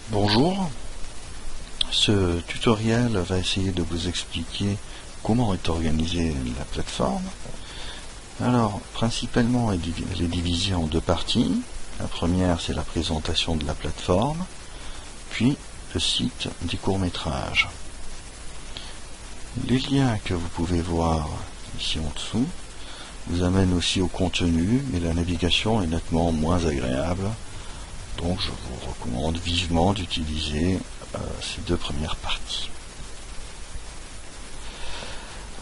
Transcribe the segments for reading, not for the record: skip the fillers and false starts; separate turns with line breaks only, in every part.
Bonjour, ce tutoriel va essayer de vous expliquer comment est organisée la plateforme. Alors, principalement, elle est divisée en deux parties. La première, c'est la présentation de la plateforme, puis le site des courts-métrages. Les liens que vous pouvez voir ici en dessous vous amènent aussi au contenu, mais la navigation est nettement moins agréable. Donc je vous recommande vivement d'utiliser ces deux premières parties.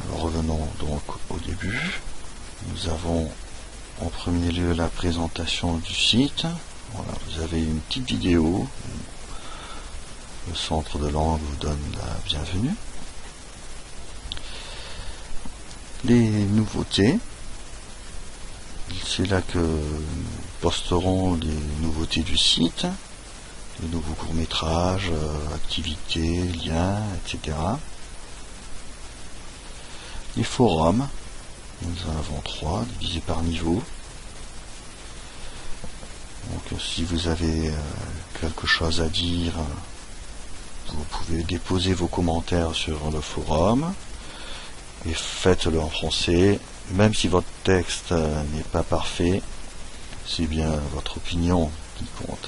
Alors revenons donc au début. Nous avons en premier lieu la présentation du site. Voilà, vous avez une petite vidéo. Le centre de langue vous donne la bienvenue. Les nouveautés. C'est là que nous posterons les nouveautés du site, les nouveaux courts-métrages, activités, liens, etc. Les forums, nous en avons 3, divisés par niveau. Donc si vous avez quelque chose à dire, vous pouvez déposer vos commentaires sur le forum et faites-le en français. Même si votre texte n'est pas parfait, c'est bien votre opinion qui compte.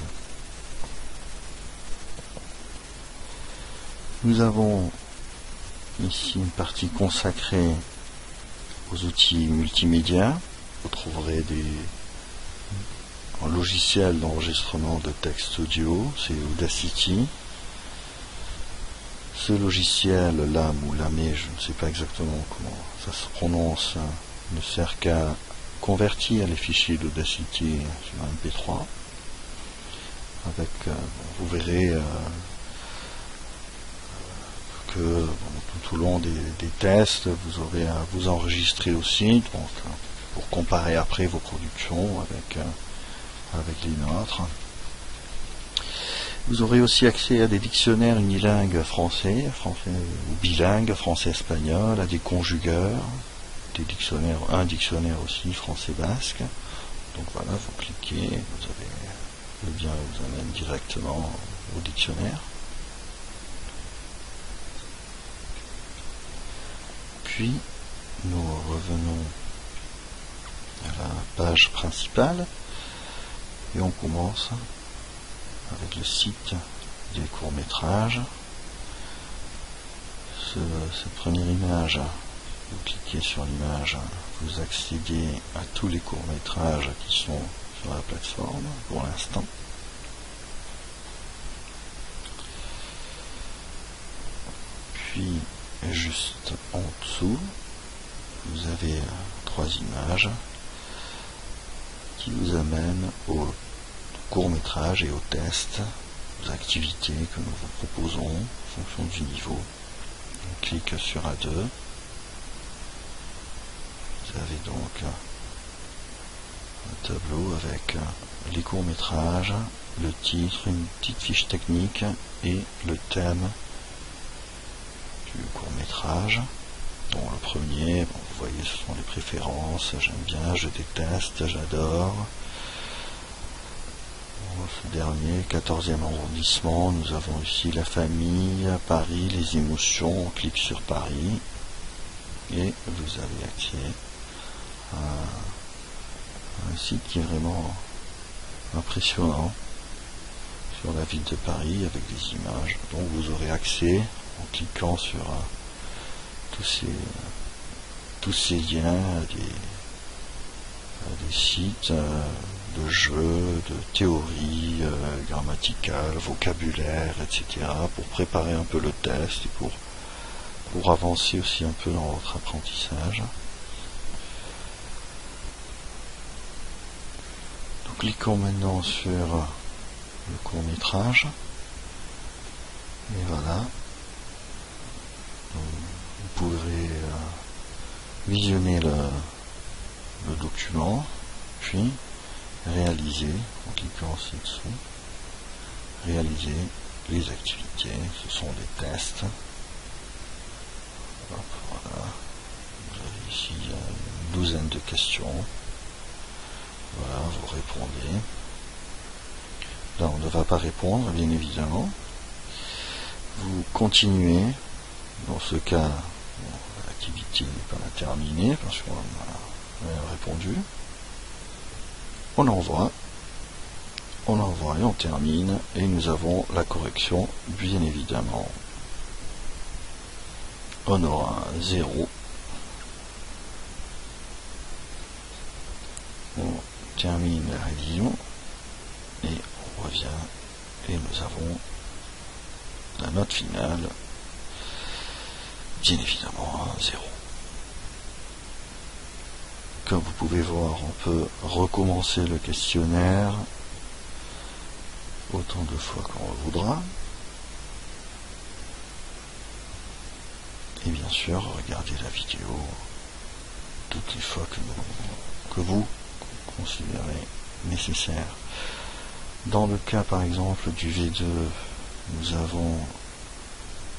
Nous avons ici une partie consacrée aux outils multimédia. Vous trouverez un logiciel d'enregistrement de texte audio, c'est Audacity. Ce logiciel, LAM ou LAME, je ne sais pas exactement comment ça se prononce, ne sert qu'à convertir les fichiers d'Audacity sur un MP3. Avec, vous verrez que tout au long des tests, vous aurez à vous enregistrer aussi, donc, pour comparer après vos productions avec les nôtres. Vous aurez aussi accès à des dictionnaires unilingues français ou bilingues, français-espagnol, à des conjugueurs, des dictionnaires, un dictionnaire aussi français-basque. Donc voilà, vous cliquez, vous avez le lien vous amène directement au dictionnaire. Puis nous revenons à la page principale et on commence avec le site des courts-métrages. Cette première image, vous cliquez sur l'image, vous accédez à tous les courts-métrages qui sont sur la plateforme pour l'instant. Puis, juste en dessous, vous avez 3 images qui vous amènent au court-métrage et aux tests, aux activités que nous vous proposons en fonction du niveau. On clique sur A2. Vous avez donc un tableau avec les courts-métrages, le titre, une petite fiche technique et le thème du court-métrage. Dont le premier, vous voyez, ce sont les préférences, j'aime bien, je déteste, j'adore. Ce dernier, 14e arrondissement, nous avons ici la famille, Paris, les émotions, on clique sur Paris et vous avez accès à un site qui est vraiment impressionnant sur la ville de Paris avec des images. Donc vous aurez accès en cliquant sur tous ces liens à des sites de jeux, de théorie grammaticale, vocabulaire, etc. pour préparer un peu le test et pour avancer aussi un peu dans votre apprentissage. Donc cliquons maintenant sur le court-métrage. Et voilà. Donc, vous pourrez visionner le document, puis réaliser, en cliquant ci-dessous, réaliser les activités, ce sont des tests. Hop, voilà. Vous avez ici une douzaine de questions. Voilà, vous répondez. Là, on ne va pas répondre, bien évidemment. Vous continuez. Dans ce cas, l'activité n'est pas terminée parce qu'on a répondu. On envoie et on termine. Et nous avons la correction, bien évidemment. On aura 0. On termine la révision et on revient et nous avons la note finale, bien évidemment 0. Comme vous pouvez voir, on peut recommencer le questionnaire autant de fois qu'on le voudra. Et bien sûr, regardez la vidéo toutes les fois que vous considérez nécessaire. Dans le cas par exemple du V2, nous avons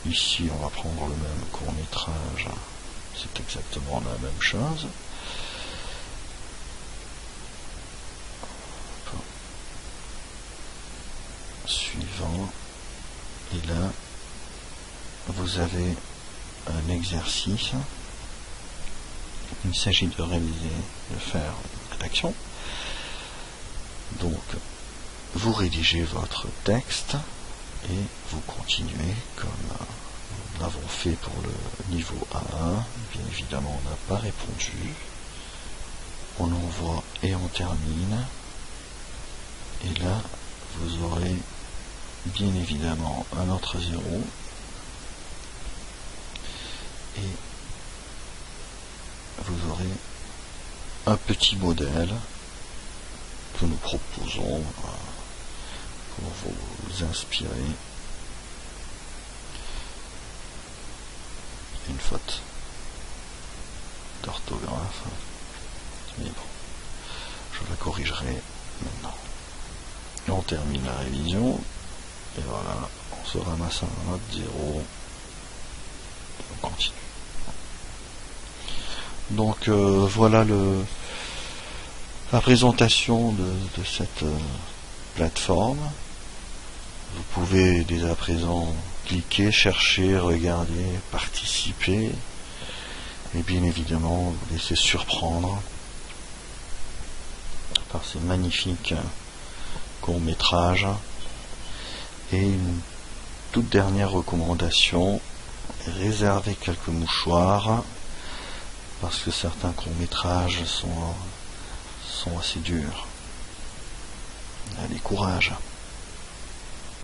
ici, on va prendre le même court métrage, c'est exactement la même chose. Suivant, et là vous avez un exercice. Il s'agit de réaliser, de faire une rédaction. Donc vous rédigez votre texte et vous continuez comme nous l'avons fait pour le niveau A1. Bien évidemment, on n'a pas répondu. On envoie et on termine. Et là, vous aurez bien évidemment un autre 0. Et vous aurez un petit modèle que nous proposons pour vous inspirer. Une faute d'orthographe, mais bon, je la corrigerai maintenant. Et on termine la révision, et voilà, on se ramasse un note 0, et on continue. Donc voilà la présentation de cette plateforme. Vous pouvez dès à présent cliquer, chercher, regarder, participer et bien évidemment vous laisser surprendre par ces magnifiques courts-métrages. Et une toute dernière recommandation, réservez quelques mouchoirs parce que certains courts-métrages sont assez durs. Allez, courage!